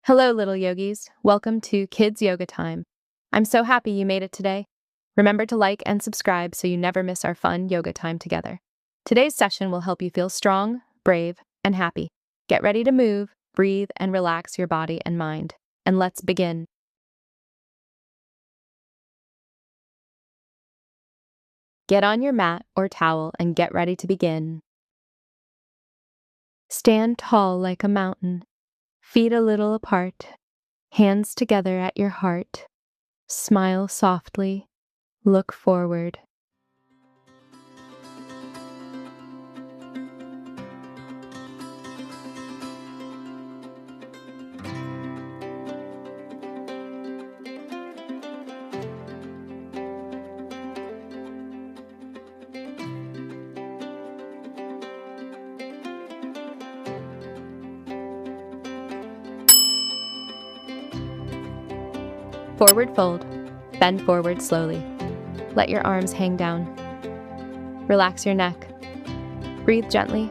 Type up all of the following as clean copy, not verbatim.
Hello, little yogis. Welcome to Kids Yoga Time. I'm so happy you made it today. Remember to like and subscribe so you never miss our fun yoga time together. Today's session will help you feel strong, brave, and happy. Get ready to move, breathe, and relax your body and mind. And let's begin. Get on your mat or towel and get ready to begin. Stand tall like a mountain, feet a little apart, hands together at your heart. Smile softly. Look forward. Forward fold. Bend forward slowly. Let your arms hang down. Relax your neck. Breathe gently.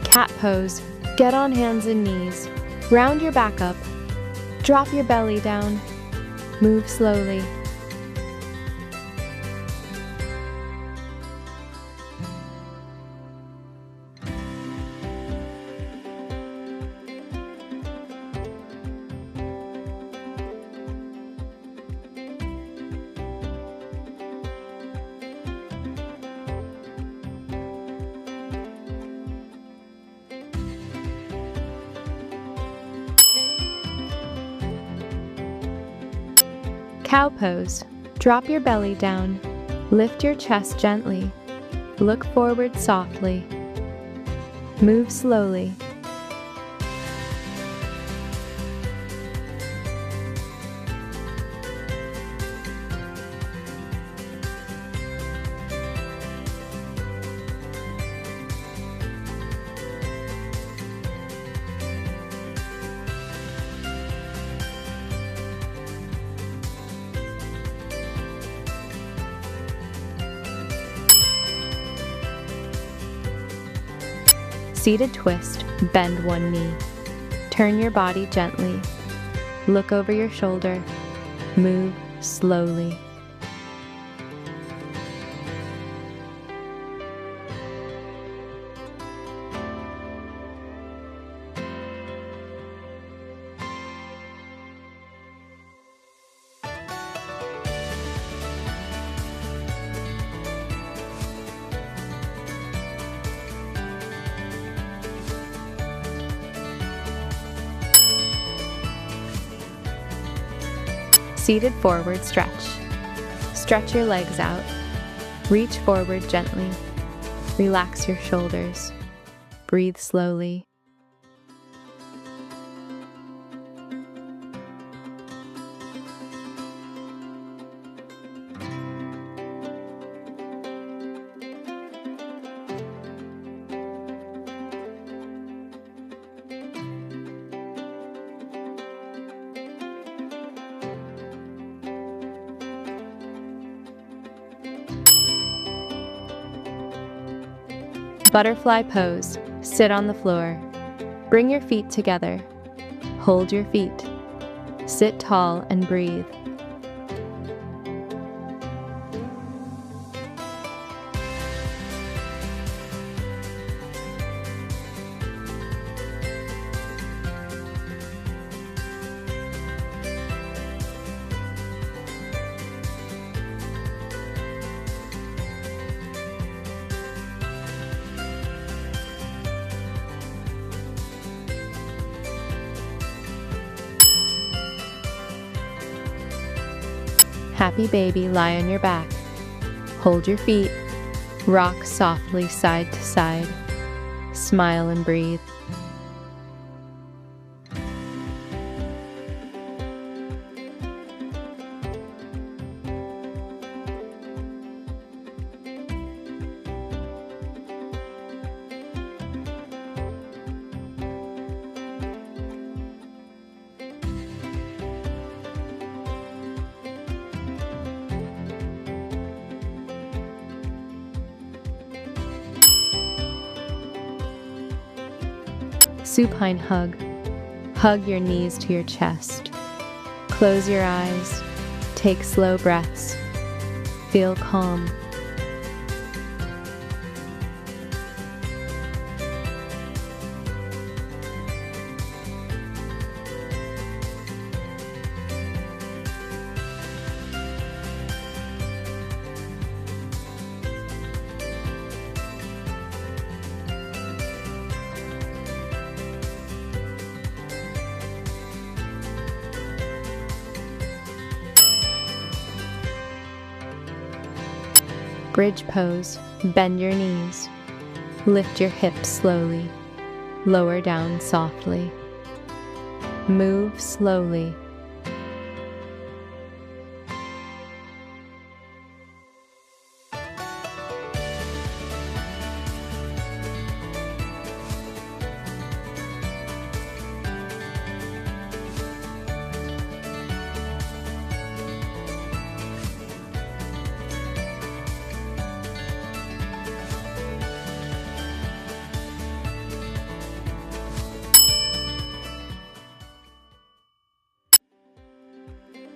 Cat pose. Get on hands and knees. Round your back up. Drop your belly down. Move slowly. Cow pose. Drop your belly down. Lift your chest gently. Look forward softly. Move slowly. Seated twist, bend one knee. Turn your body gently. Look over your shoulder. Move slowly. Seated forward stretch. Stretch your legs out. Reach forward gently. Relax your shoulders. Breathe slowly. Butterfly pose. Sit on the floor. Bring your feet together. Hold your feet. Sit tall and breathe. Happy baby, lie on your back. Hold your feet. Rock softly side to side. Smile and breathe. Supine hug. Hug your knees to your chest. Close your eyes. Take slow breaths. Feel calm. Bridge pose. Bend your knees. Lift your hips slowly. Lower down softly. Move slowly.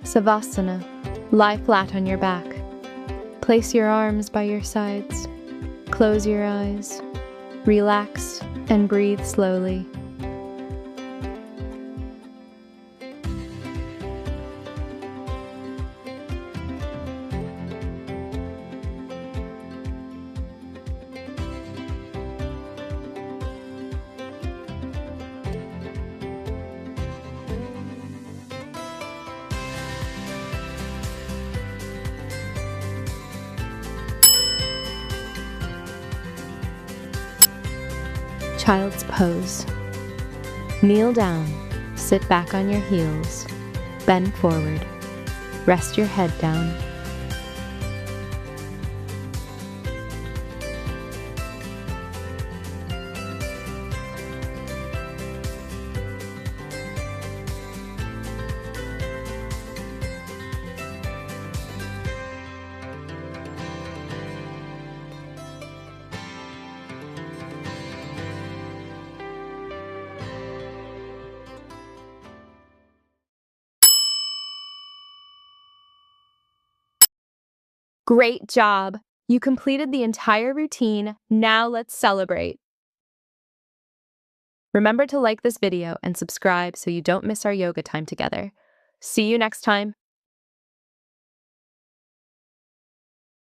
Savasana. Lie flat on your back. Place your arms by your sides. Close your eyes. Relax and breathe slowly. Child's pose. Kneel down, sit back on your heels, bend forward, rest your head down. Great job! You completed the entire routine. Now let's celebrate. Remember to like this video and subscribe so you don't miss our yoga time together. See you next time.